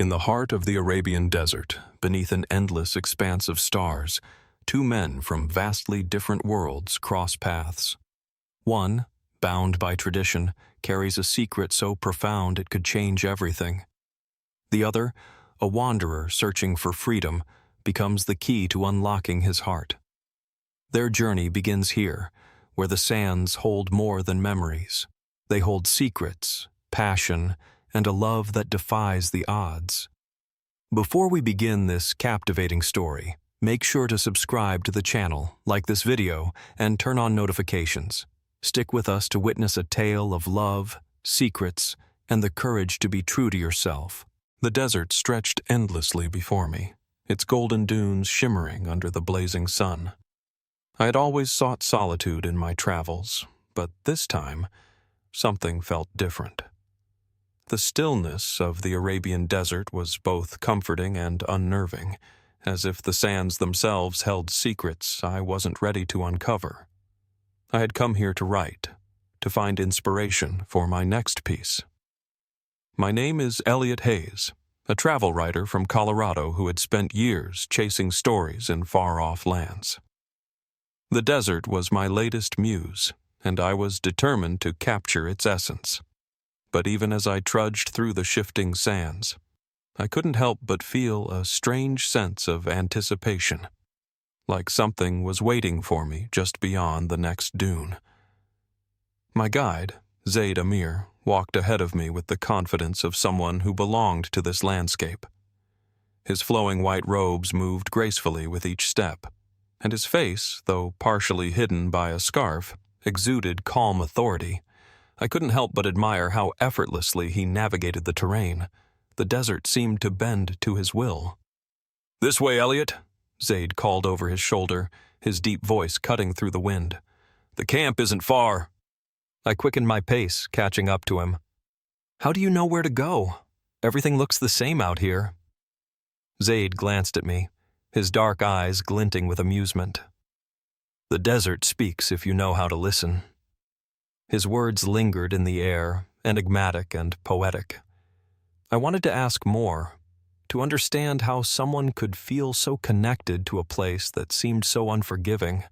In the heart of the Arabian desert, beneath an endless expanse of stars, two men from vastly different worlds cross paths. One, bound by tradition, carries a secret so profound it could change everything. The other, a wanderer searching for freedom, becomes the key to unlocking his heart. Their journey begins here, where the sands hold more than memories. They hold secrets, passion, and a love that defies the odds. Before we begin this captivating story, make sure to subscribe to the channel, like this video, and turn on notifications. Stick with us to witness a tale of love, secrets, and the courage to be true to yourself. The desert stretched endlessly before me, its golden dunes shimmering under the blazing sun. I had always sought solitude in my travels, but this time, something felt different. The stillness of the Arabian desert was both comforting and unnerving, as if the sands themselves held secrets I wasn't ready to uncover. I had come here to write, to find inspiration for my next piece. My name is Elliot Hayes, a travel writer from Colorado who had spent years chasing stories in far-off lands. The desert was my latest muse, and I was determined to capture its essence. But even as I trudged through the shifting sands, I couldn't help but feel a strange sense of anticipation, like something was waiting for me just beyond the next dune. My guide, Zaid Amir, walked ahead of me with the confidence of someone who belonged to this landscape. His flowing white robes moved gracefully with each step, and his face, though partially hidden by a scarf, exuded calm authority. I couldn't help but admire how effortlessly he navigated the terrain. The desert seemed to bend to his will. "This way, Elliot," Zaid called over his shoulder, his deep voice cutting through the wind. "The camp isn't far." I quickened my pace, catching up to him. "How do you know where to go? Everything looks the same out here." Zaid glanced at me, his dark eyes glinting with amusement. "The desert speaks if you know how to listen." His words lingered in the air, enigmatic and poetic. I wanted to ask more, to understand how someone could feel so connected to a place that seemed so unforgiving.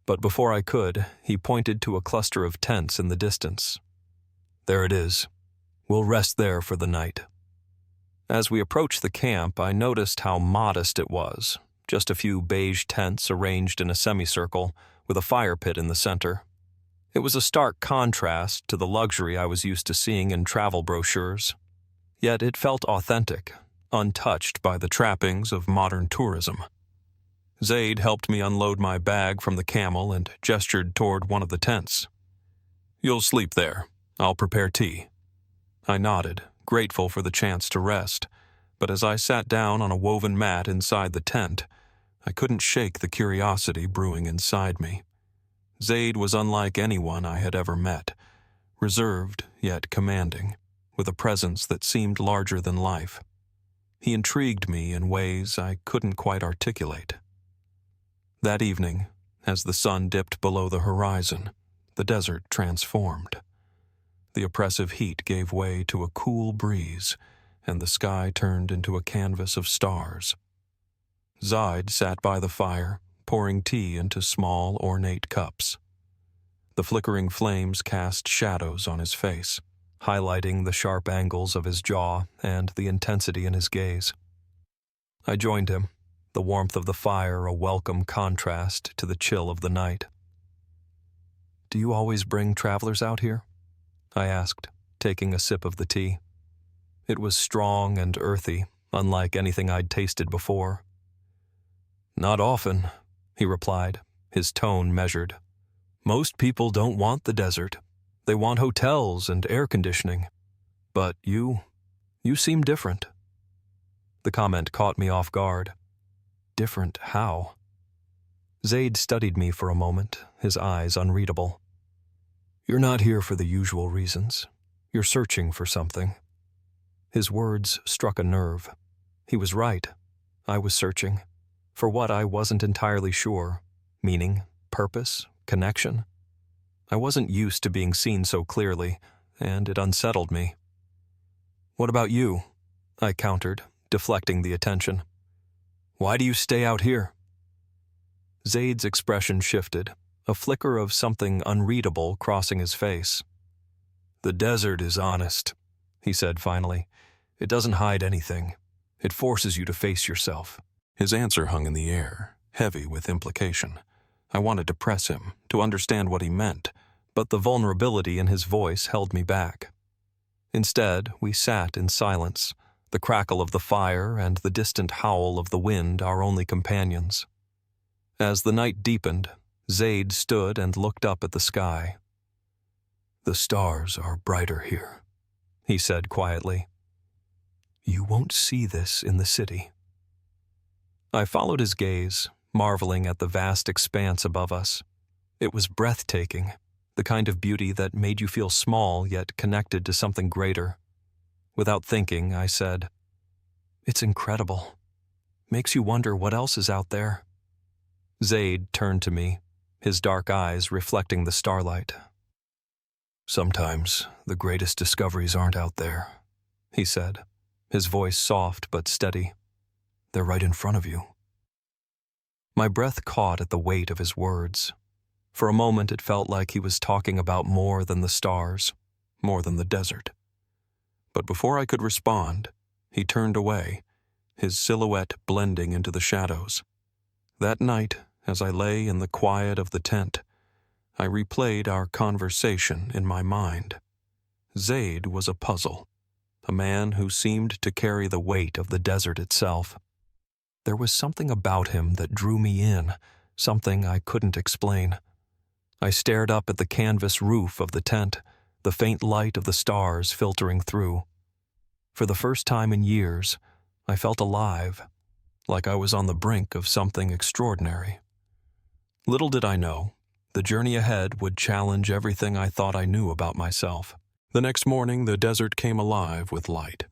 But before I could, he pointed to a cluster of tents in the distance. "There it is. We'll rest there for the night." As we approached the camp, I noticed how modest it was, just a few beige tents arranged in a semicircle, with a fire pit in the center. It was a stark contrast to the luxury I was used to seeing in travel brochures. Yet it felt authentic, untouched by the trappings of modern tourism. Zaid helped me unload my bag from the camel and gestured toward one of the tents. "You'll sleep there. I'll prepare tea." I nodded, grateful for the chance to rest, but as I sat down on a woven mat inside the tent, I couldn't shake the curiosity brewing inside me. Zaid was unlike anyone I had ever met, reserved yet commanding, with a presence that seemed larger than life. He intrigued me in ways I couldn't quite articulate. That evening, as the sun dipped below the horizon, the desert transformed. The oppressive heat gave way to a cool breeze, and the sky turned into a canvas of stars. Zaid sat by the fire, pouring tea into small, ornate cups. The flickering flames cast shadows on his face, highlighting the sharp angles of his jaw and the intensity in his gaze. I joined him, the warmth of the fire a welcome contrast to the chill of the night. "Do you always bring travelers out here?" I asked, taking a sip of the tea. It was strong and earthy, unlike anything I'd tasted before. "Not often," he replied, his tone measured. "Most people don't want the desert. They want hotels and air conditioning. But you seem different." The comment caught me off guard. Different how? Zaid studied me for a moment, his eyes unreadable. "You're not here for the usual reasons. You're searching for something." His words struck a nerve. He was right. I was searching. For what I wasn't entirely sure. Meaning, purpose, connection. I wasn't used to being seen so clearly, and it unsettled me. "What about you?" I countered, deflecting the attention. Why do you stay out here? Zaid's expression shifted, a flicker of something unreadable crossing his face. The desert is honest, he said finally. It doesn't hide anything. It forces you to face yourself. His answer hung in the air, heavy with implication. I wanted to press him, to understand what he meant, but the vulnerability in his voice held me back. Instead, we sat in silence, the crackle of the fire and the distant howl of the wind our only companions. As the night deepened, Zaid stood and looked up at the sky. The stars are brighter here, he said quietly. You won't see this in the city. I followed his gaze, marveling at the vast expanse above us. It was breathtaking, the kind of beauty that made you feel small yet connected to something greater. Without thinking, I said, It's incredible. Makes you wonder what else is out there. Zaid turned to me, his dark eyes reflecting the starlight. Sometimes the greatest discoveries aren't out there, he said, his voice soft but steady. They're right in front of you. My breath caught at the weight of his words. For a moment it felt like he was talking about more than the stars, more than the desert. But before I could respond, he turned away, his silhouette blending into the shadows. That night, as I lay in the quiet of the tent, I replayed our conversation in my mind. Zaid was a puzzle, a man who seemed to carry the weight of the desert itself. There was something about him that drew me in, something I couldn't explain. I stared up at the canvas roof of the tent, the faint light of the stars filtering through. For the first time in years, I felt alive, like I was on the brink of something extraordinary. Little did I know, the journey ahead would challenge everything I thought I knew about myself. The next morning, the desert came alive with light.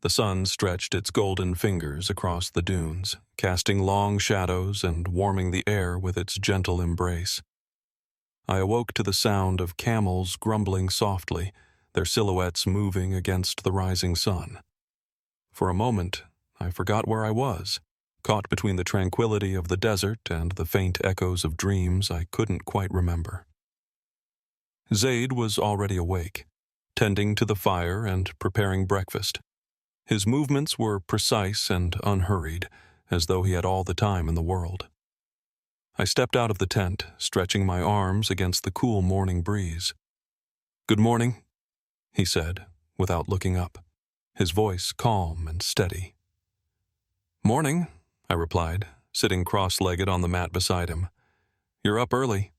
The sun stretched its golden fingers across the dunes, casting long shadows and warming the air with its gentle embrace. I awoke to the sound of camels grumbling softly, their silhouettes moving against the rising sun. For a moment, I forgot where I was, caught between the tranquility of the desert and the faint echoes of dreams I couldn't quite remember. Zaid was already awake, tending to the fire and preparing breakfast. His movements were precise and unhurried, as though he had all the time in the world. I stepped out of the tent, stretching my arms against the cool morning breeze. "Good morning," he said, without looking up, his voice calm and steady. "Morning," I replied, sitting cross-legged on the mat beside him. "You're up early."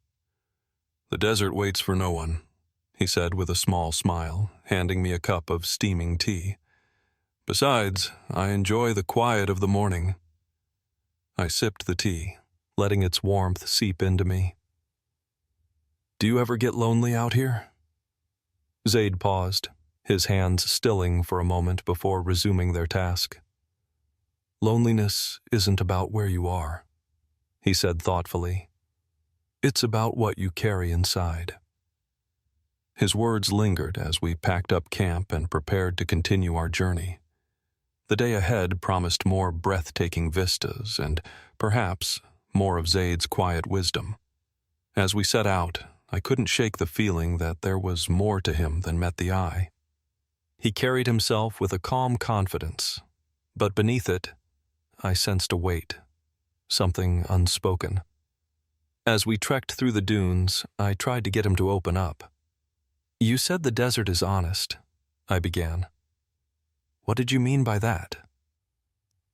"The desert waits for no one," he said with a small smile, handing me a cup of steaming tea. "Besides, I enjoy the quiet of the morning." I sipped the tea, letting its warmth seep into me. "Do you ever get lonely out here?" Zaid paused, his hands stilling for a moment before resuming their task. "Loneliness isn't about where you are," he said thoughtfully. "It's about what you carry inside." His words lingered as we packed up camp and prepared to continue our journey. The day ahead promised more breathtaking vistas and, perhaps, more of Zaid's quiet wisdom. As we set out, I couldn't shake the feeling that there was more to him than met the eye. He carried himself with a calm confidence, but beneath it, I sensed a weight, something unspoken. As we trekked through the dunes, I tried to get him to open up. "You said the desert is honest," I began. "What did you mean by that?"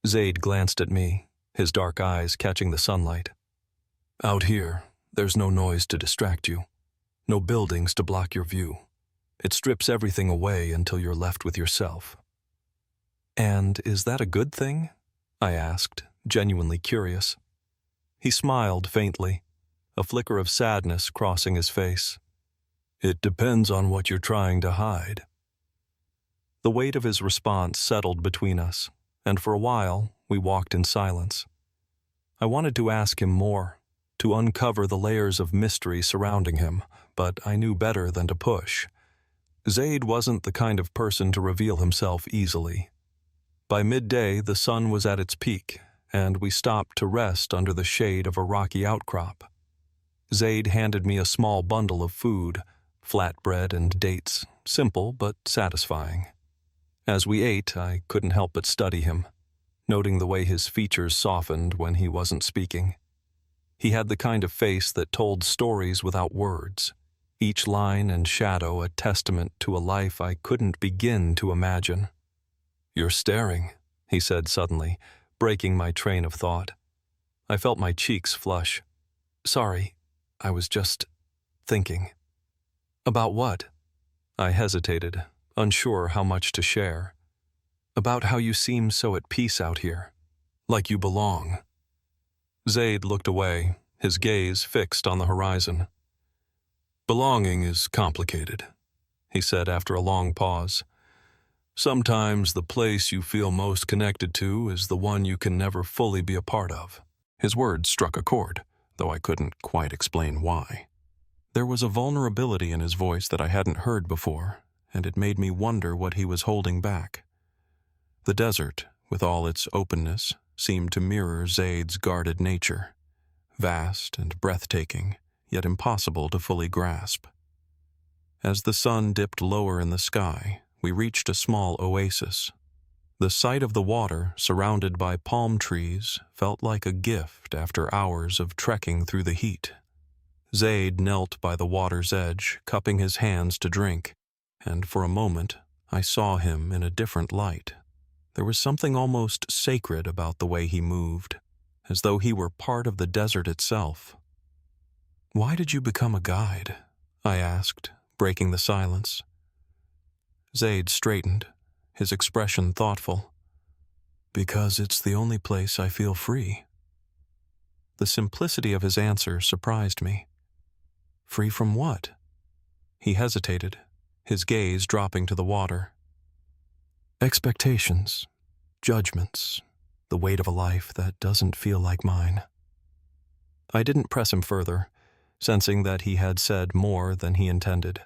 Zaid glanced at me, his dark eyes catching the sunlight. "Out here, there's no noise to distract you, no buildings to block your view. It strips everything away until you're left with yourself." "And is that a good thing?" I asked, genuinely curious. He smiled faintly, a flicker of sadness crossing his face. "It depends on what you're trying to hide." The weight of his response settled between us, and for a while we walked in silence. I wanted to ask him more, to uncover the layers of mystery surrounding him, but I knew better than to push. Zaid wasn't the kind of person to reveal himself easily. By midday, the sun was at its peak, and we stopped to rest under the shade of a rocky outcrop. Zaid handed me a small bundle of food, flatbread and dates, simple but satisfying. As we ate, I couldn't help but study him, noting the way his features softened when he wasn't speaking. He had the kind of face that told stories without words, each line and shadow a testament to a life I couldn't begin to imagine. "You're staring," he said suddenly, breaking my train of thought. I felt my cheeks flush. "Sorry, I was just thinking." "About what?" I hesitated, unsure how much to share. "About how you seem so at peace out here, like you belong." Zaid looked away, his gaze fixed on the horizon. "Belonging is complicated," he said after a long pause. "Sometimes the place you feel most connected to is the one you can never fully be a part of." His words struck a chord, though I couldn't quite explain why. There was a vulnerability in his voice that I hadn't heard before, and it made me wonder what he was holding back. The desert, with all its openness, seemed to mirror Zaid's guarded nature, vast and breathtaking, yet impossible to fully grasp. As the sun dipped lower in the sky, we reached a small oasis. The sight of the water, surrounded by palm trees, felt like a gift after hours of trekking through the heat. Zaid knelt by the water's edge, cupping his hands to drink, and for a moment I saw him in a different light. There was something almost sacred about the way he moved, as though he were part of the desert itself. "Why did you become a guide?" I asked, breaking the silence. Zaid straightened, his expression thoughtful. "Because it's the only place I feel free." The simplicity of his answer surprised me. "Free from what?" He hesitated, his gaze dropping to the water. "Expectations, judgments, the weight of a life that doesn't feel like mine." I didn't press him further, sensing that he had said more than he intended.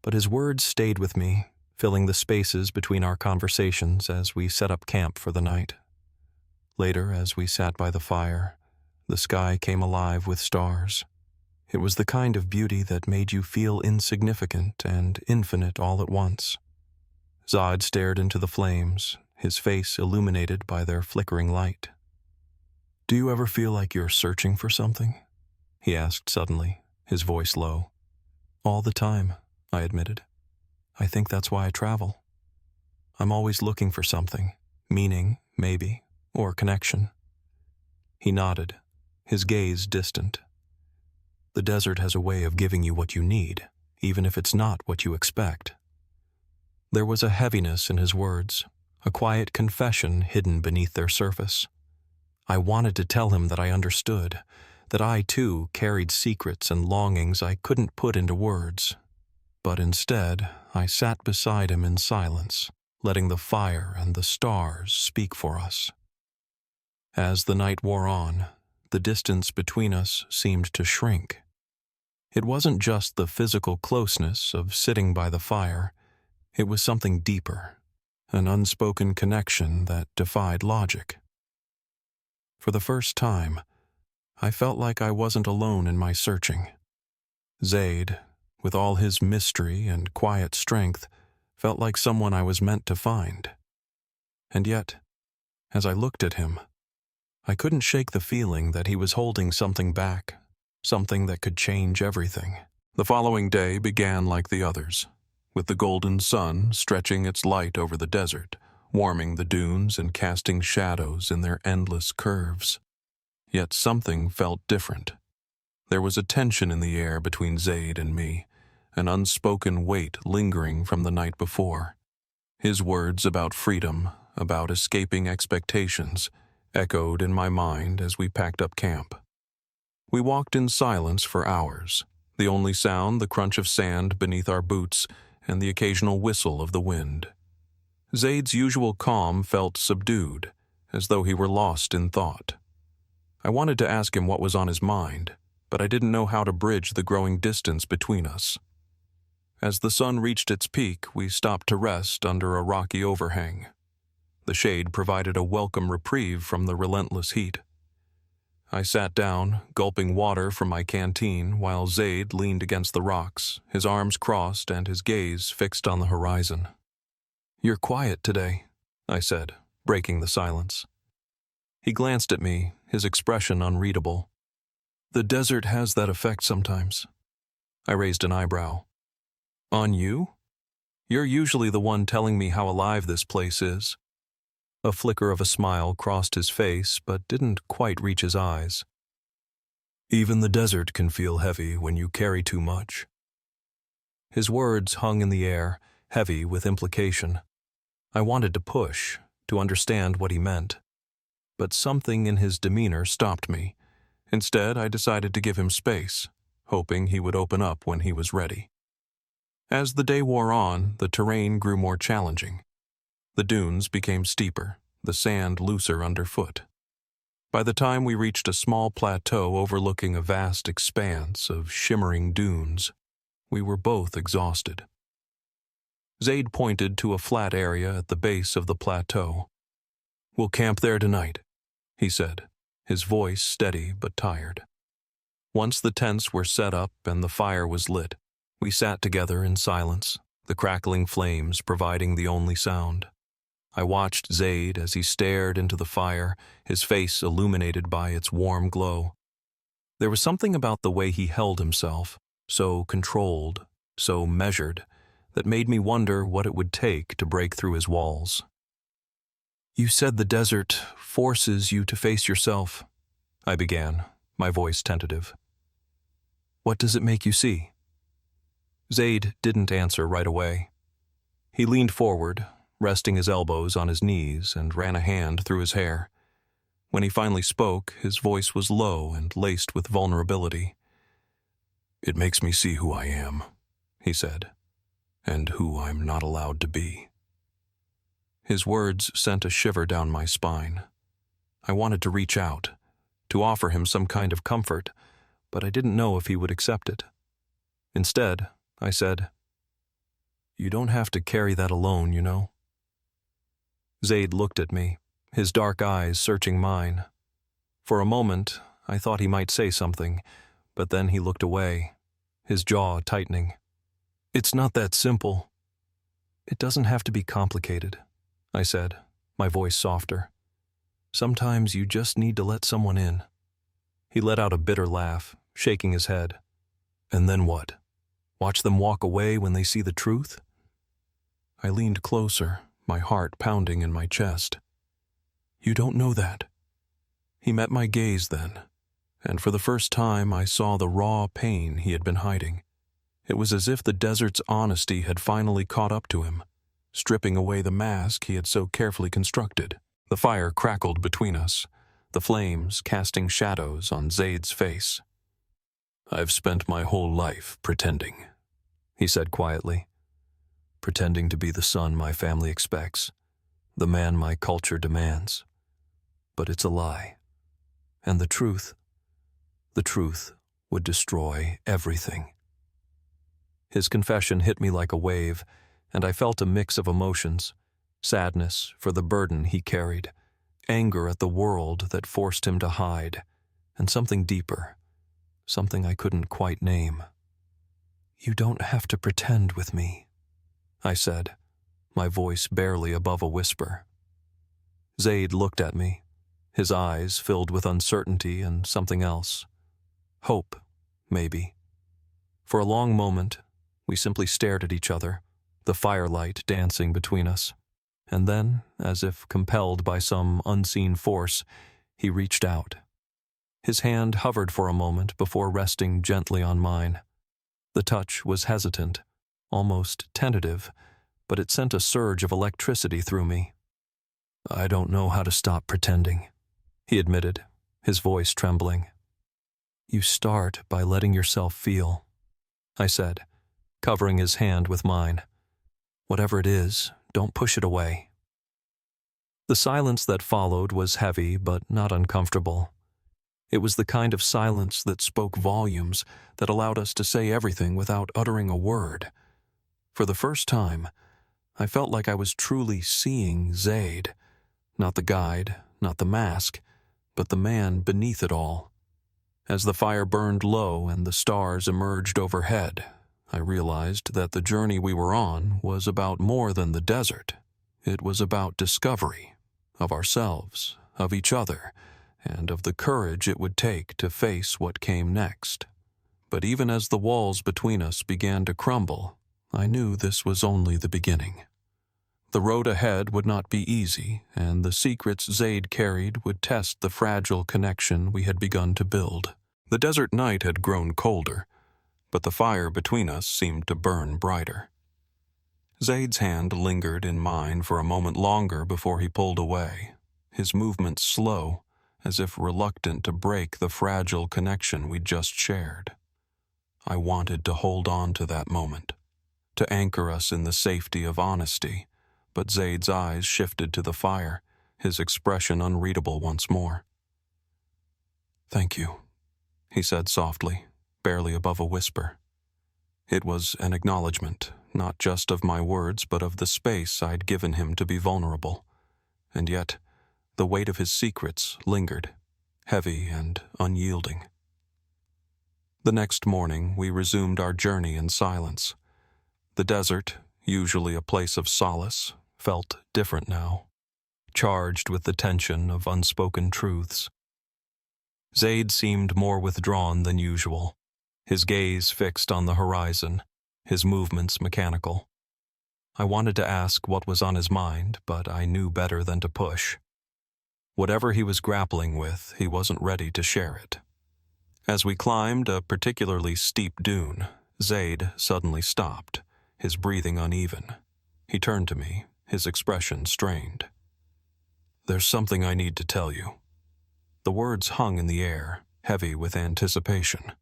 But his words stayed with me, filling the spaces between our conversations as we set up camp for the night. Later, as we sat by the fire, the sky came alive with stars. It was the kind of beauty that made you feel insignificant and infinite all at once. Zaid stared into the flames, his face illuminated by their flickering light. "Do you ever feel like you're searching for something?" he asked suddenly, his voice low. "All the time," I admitted. "I think that's why I travel. I'm always looking for something, meaning, maybe, or connection." He nodded, his gaze distant. "The desert has a way of giving you what you need, even if it's not what you expect." There was a heaviness in his words, a quiet confession hidden beneath their surface. I wanted to tell him that I understood, that I too carried secrets and longings I couldn't put into words. But instead, I sat beside him in silence, letting the fire and the stars speak for us. As the night wore on, the distance between us seemed to shrink. It wasn't just the physical closeness of sitting by the fire, it was something deeper, an unspoken connection that defied logic. For the first time, I felt like I wasn't alone in my searching. Zaid, with all his mystery and quiet strength, felt like someone I was meant to find. And yet, as I looked at him, I couldn't shake the feeling that he was holding something back, something that could change everything. The following day began like the others, with the golden sun stretching its light over the desert, warming the dunes and casting shadows in their endless curves. Yet something felt different. There was a tension in the air between Zaid and me, an unspoken weight lingering from the night before. His words about freedom, about escaping expectations, echoed in my mind as we packed up camp. We walked in silence for hours, the only sound the crunch of sand beneath our boots and the occasional whistle of the wind. Zaid's usual calm felt subdued, as though he were lost in thought. I wanted to ask him what was on his mind, but I didn't know how to bridge the growing distance between us. As the sun reached its peak, we stopped to rest under a rocky overhang. The shade provided a welcome reprieve from the relentless heat. I sat down, gulping water from my canteen, while Zaid leaned against the rocks, his arms crossed and his gaze fixed on the horizon. "You're quiet today," I said, breaking the silence. He glanced at me, his expression unreadable. "The desert has that effect sometimes." I raised an eyebrow. "On you? You're usually the one telling me how alive this place is." A flicker of a smile crossed his face, but didn't quite reach his eyes. "Even the desert can feel heavy when you carry too much." His words hung in the air, heavy with implication. I wanted to push, to understand what he meant. But something in his demeanor stopped me. Instead, I decided to give him space, hoping he would open up when he was ready. As the day wore on, the terrain grew more challenging. The dunes became steeper, the sand looser underfoot. By the time we reached a small plateau overlooking a vast expanse of shimmering dunes, we were both exhausted. Zaid pointed to a flat area at the base of the plateau. "We'll camp there tonight," he said, his voice steady but tired. Once the tents were set up and the fire was lit, we sat together in silence, the crackling flames providing the only sound. I watched Zaid as he stared into the fire, his face illuminated by its warm glow. There was something about the way he held himself, so controlled, so measured, that made me wonder what it would take to break through his walls. "You said the desert forces you to face yourself," I began, my voice tentative. "What does it make you see?" Zaid didn't answer right away. He leaned forward, resting his elbows on his knees, and ran a hand through his hair. When he finally spoke, his voice was low and laced with vulnerability. "It makes me see who I am," he said, "and who I'm not allowed to be." His words sent a shiver down my spine. I wanted to reach out, to offer him some kind of comfort, but I didn't know if he would accept it. Instead, I said, "You don't have to carry that alone, you know." Zaid looked at me, his dark eyes searching mine. For a moment, I thought he might say something, but then he looked away, his jaw tightening. "It's not that simple." "It doesn't have to be complicated," I said, my voice softer. "Sometimes you just need to let someone in." He let out a bitter laugh, shaking his head. "And then what? Watch them walk away when they see the truth?" I leaned closer, my heart pounding in my chest. "You don't know that." He met my gaze then, and for the first time I saw the raw pain he had been hiding. It was as if the desert's honesty had finally caught up to him, stripping away the mask he had so carefully constructed. The fire crackled between us, the flames casting shadows on Zaid's face. "I've spent my whole life pretending," he said quietly. "Pretending to be the son my family expects, the man my culture demands. But it's a lie. And the truth would destroy everything." His confession hit me like a wave, and I felt a mix of emotions: sadness for the burden he carried, anger at the world that forced him to hide, and something deeper, something I couldn't quite name. "You don't have to pretend with me," I said, my voice barely above a whisper. Zaid looked at me, his eyes filled with uncertainty and something else. Hope, maybe. For a long moment, we simply stared at each other, the firelight dancing between us. And then, as if compelled by some unseen force, he reached out. His hand hovered for a moment before resting gently on mine. The touch was hesitant, almost tentative, but it sent a surge of electricity through me. "I don't know how to stop pretending," he admitted, his voice trembling. "You start by letting yourself feel," I said, covering his hand with mine. "Whatever it is, don't push it away." The silence that followed was heavy but not uncomfortable. It was the kind of silence that spoke volumes, that allowed us to say everything without uttering a word. For the first time, I felt like I was truly seeing Zaid, Not the guide, not the mask, but the man beneath it all. As the fire burned low and the stars emerged overhead, I realized that the journey we were on was about more than the desert. It was about discovery, of ourselves, of each other, and of the courage it would take to face what came next. But even as the walls between us began to crumble, I knew this was only the beginning. The road ahead would not be easy, and the secrets Zaid carried would test the fragile connection we had begun to build. The desert night had grown colder, but the fire between us seemed to burn brighter. Zaid's hand lingered in mine for a moment longer before he pulled away, his movements slow, as if reluctant to break the fragile connection we'd just shared. I wanted to hold on to that moment, to anchor us in the safety of honesty, but Zaid's eyes shifted to the fire, his expression unreadable once more. "Thank you," he said softly, barely above a whisper. It was an acknowledgement, not just of my words, but of the space I'd given him to be vulnerable. And yet, the weight of his secrets lingered, heavy and unyielding. The next morning, we resumed our journey in silence. The desert, usually a place of solace, felt different now, charged with the tension of unspoken truths. Zaid seemed more withdrawn than usual, his gaze fixed on the horizon, his movements mechanical. I wanted to ask what was on his mind, but I knew better than to push. Whatever he was grappling with, he wasn't ready to share it. As we climbed a particularly steep dune, Zaid suddenly stopped, his breathing uneven. He turned to me, his expression strained. "There's something I need to tell you." The words hung in the air, heavy with anticipation.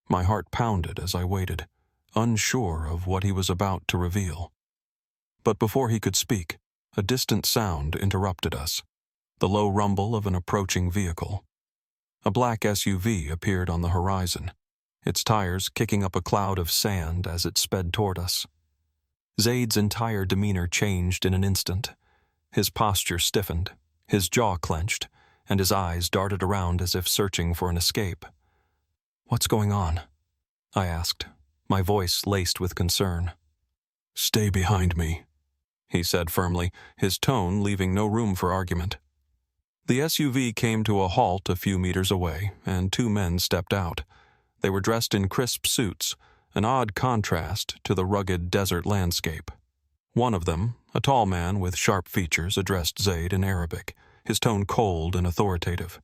My heart pounded as I waited, unsure of what he was about to reveal. But before he could speak, a distant sound interrupted us, the low rumble of an approaching vehicle. A black SUV appeared on the horizon, its tires kicking up a cloud of sand as it sped toward us. Zaid's entire demeanor changed in an instant. His posture stiffened, his jaw clenched, and his eyes darted around as if searching for an escape. "What's going on?" I asked, my voice laced with concern. "Stay behind me," he said firmly, his tone leaving no room for argument. The SUV came to a halt a few meters away, and two men stepped out. They were dressed in crisp suits, an odd contrast to the rugged desert landscape. One of them, a tall man with sharp features, addressed Zaid in Arabic, his tone cold and authoritative.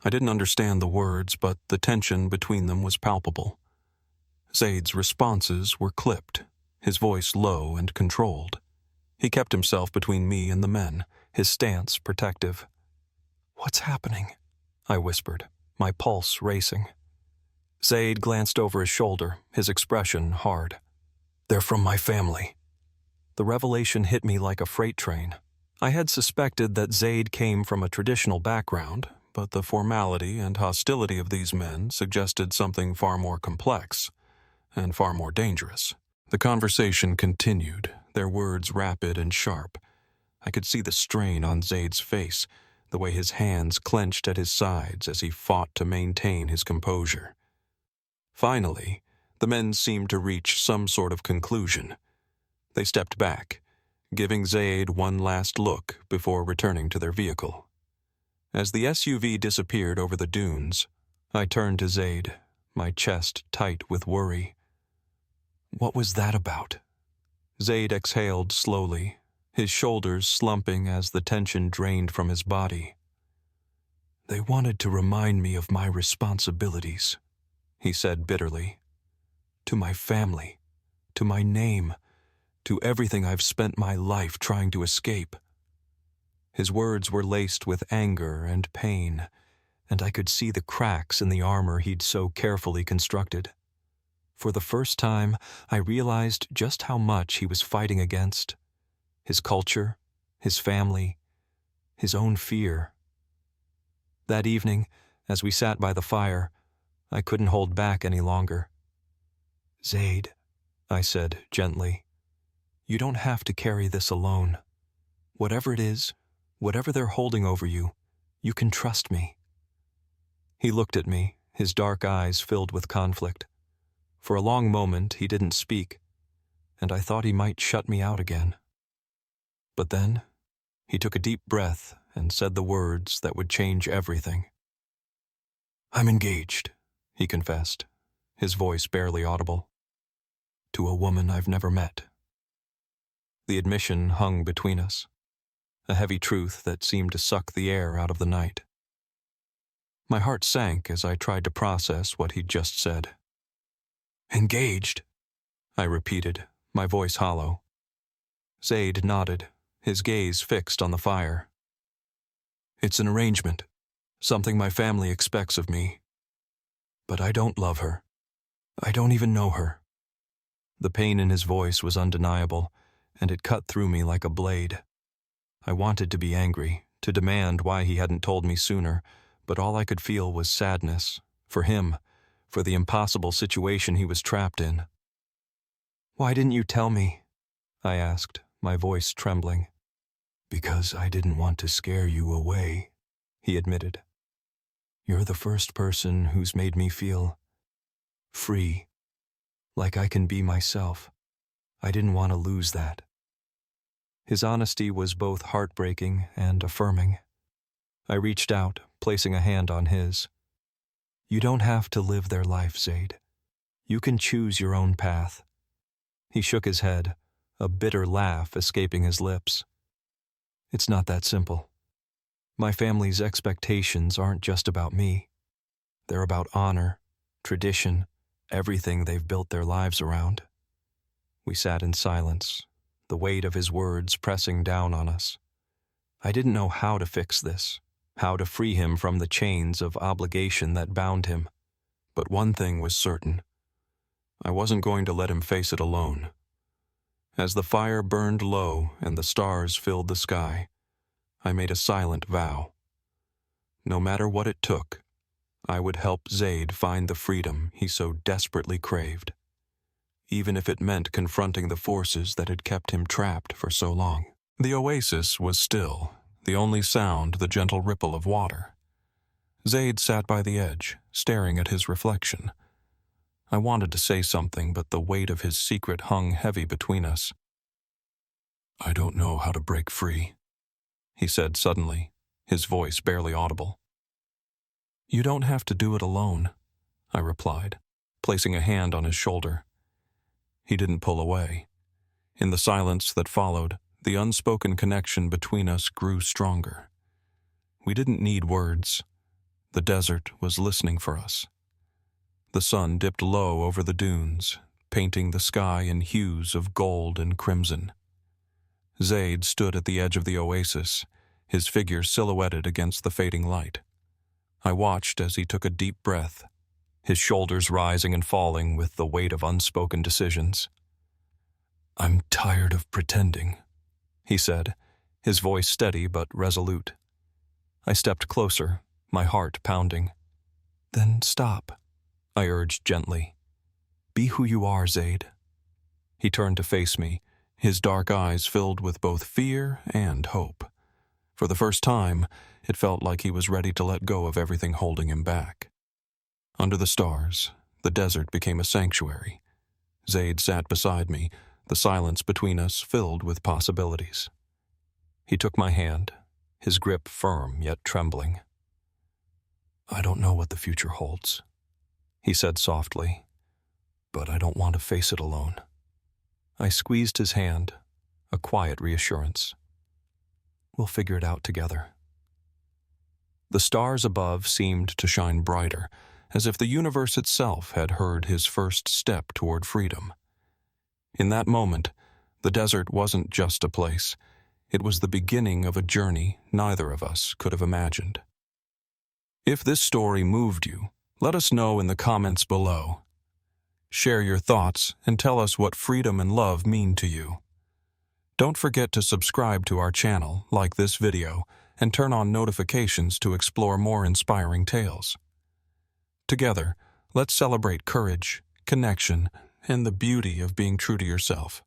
I didn't understand the words, but the tension between them was palpable. Zaid's responses were clipped, his voice low and controlled. He kept himself between me and the men, his stance protective. "What's happening?" I whispered, my pulse racing. Zaid glanced over his shoulder, his expression hard. "They're from my family." The revelation hit me like a freight train. I had suspected that Zaid came from a traditional background, but the formality and hostility of these men suggested something far more complex and far more dangerous. The conversation continued, their words rapid and sharp. I could see the strain on Zaid's face, the way his hands clenched at his sides as he fought to maintain his composure. Finally, the men seemed to reach some sort of conclusion. They stepped back, giving Zaid one last look before returning to their vehicle. As the SUV disappeared over the dunes, I turned to Zaid, my chest tight with worry. "What was that about?" Zaid exhaled slowly, his shoulders slumping as the tension drained from his body. "They wanted to remind me of my responsibilities," he said bitterly. "To my family, to my name, to everything I've spent my life trying to escape." His words were laced with anger and pain, and I could see the cracks in the armor he'd so carefully constructed. For the first time, I realized just how much he was fighting against. His culture, his family, his own fear. That evening, as we sat by the fire, I couldn't hold back any longer. "Zaid," I said gently, "you don't have to carry this alone. Whatever it is, Whatever they're holding over you, you can trust me." He looked at me, his dark eyes filled with conflict. For a long moment he didn't speak, and I thought he might shut me out again. But then he took a deep breath and said the words that would change everything. "I'm engaged," he confessed, his voice barely audible, "to a woman I've never met." The admission hung between us, a heavy truth that seemed to suck the air out of the night. My heart sank as I tried to process what he'd just said. "Engaged?" I repeated, my voice hollow. Zaid nodded, his gaze fixed on the fire. "It's an arrangement, something my family expects of me. But I don't love her. I don't even know her." The pain in his voice was undeniable, and it cut through me like a blade. I wanted to be angry, to demand why he hadn't told me sooner, but all I could feel was sadness, for him, for the impossible situation he was trapped in. "Why didn't you tell me?" I asked, my voice trembling. "Because I didn't want to scare you away," he admitted. "You're the first person who's made me feel free, like I can be myself. I didn't want to lose that." His honesty was both heartbreaking and affirming. I reached out, placing a hand on his. "You don't have to live their life, Zaid. You can choose your own path." He shook his head, a bitter laugh escaping his lips. "It's not that simple. My family's expectations aren't just about me. They're about honor, tradition, everything they've built their lives around." We sat in silence, the weight of his words pressing down on us. I didn't know how to fix this, how to free him from the chains of obligation that bound him. But one thing was certain. I wasn't going to let him face it alone. As the fire burned low and the stars filled the sky, I made a silent vow. No matter what it took, I would help Zaid find the freedom he so desperately craved, even if it meant confronting the forces that had kept him trapped for so long. The oasis was still, the only sound the gentle ripple of water. Zaid sat by the edge, staring at his reflection. I wanted to say something, but the weight of his secret hung heavy between us. "I don't know how to break free," he said suddenly, his voice barely audible. "You don't have to do it alone," I replied, placing a hand on his shoulder. He didn't pull away. In the silence that followed, the unspoken connection between us grew stronger. We didn't need words. The desert was listening for us. The sun dipped low over the dunes, painting the sky in hues of gold and crimson. Zaid stood at the edge of the oasis, his figure silhouetted against the fading light. I watched as he took a deep breath, his shoulders rising and falling with the weight of unspoken decisions. "I'm tired of pretending," he said, his voice steady but resolute. I stepped closer, my heart pounding. "Then stop," I urged gently. "Be who you are, Zaid." He turned to face me, his dark eyes filled with both fear and hope. For the first time, it felt like he was ready to let go of everything holding him back. Under the stars, the desert became a sanctuary. Zaid sat beside me, the silence between us filled with possibilities. He took my hand, his grip firm yet trembling. "I don't know what the future holds," he said softly, "but I don't want to face it alone." I squeezed his hand, a quiet reassurance. "We'll figure it out together." The stars above seemed to shine brighter, as if the universe itself had heard his first step toward freedom. In that moment, the desert wasn't just a place. It was the beginning of a journey neither of us could have imagined. If this story moved you, let us know in the comments below. Share your thoughts and tell us what freedom and love mean to you. Don't forget to subscribe to our channel, like this video, and turn on notifications to explore more inspiring tales. Together, let's celebrate courage, connection, and the beauty of being true to yourself.